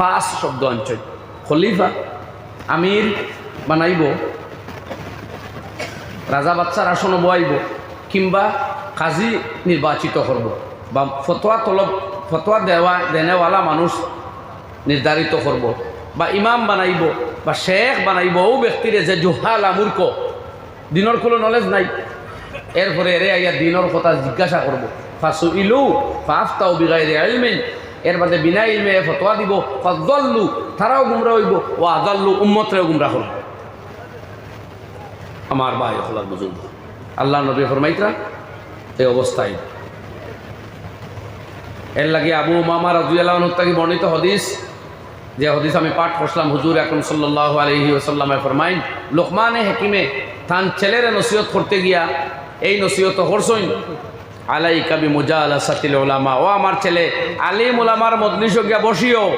খাস শব্দ আনছেন। খলিফা আমির বানাইব, রাজা বাচ্চার আসন বয়াইব, কিংবা কাজী নির্বাচিত করব, বা ফতোয়া দেনেওয়ালা মানুষ নির্ধারিত করব, বা ইমাম বানাইব, বা শেখ বানাইব। ও ব্যক্তিরে যে জুহাল মূর্খ, দিনের কোনো নলেজ নাই, এরপরে এরে আইয়া দিনের কথা জিজ্ঞাসা করব। ফাসু ইলু ফাফতাও বিগাইরে ইলমিন, এর বাদে বিনা ইলমে ফতোয়া দিব। ফাদল্লু, তারাও গুমরা হইব, ও আদাল্লু, উম্মতরেও গুমরা করব। আমার ভাই হলার বুজুর্গ, আল্লাহ নবী ফরমাইতরা এই অবস্থায়। এর লাগে আবু উমামা রাদিয়াল্লাহু আনহু থেকে বর্ণিত হাদিস, যে হাদিস আমি পাঠ করলাম, হুজুর আকরাম সাল্লাল্লাহু আলাইহি ওয়াসাল্লামে ফরমাইন, লোকমানে হাকিমে তান ছেলের নসিহত করতে গিয়া এই নসিহত করছইন, আলাইকা বিমুজালাসাতিল উলামা, ও আমার ছেলে আলিম উলামার মজলিসে গিয়া বসিও।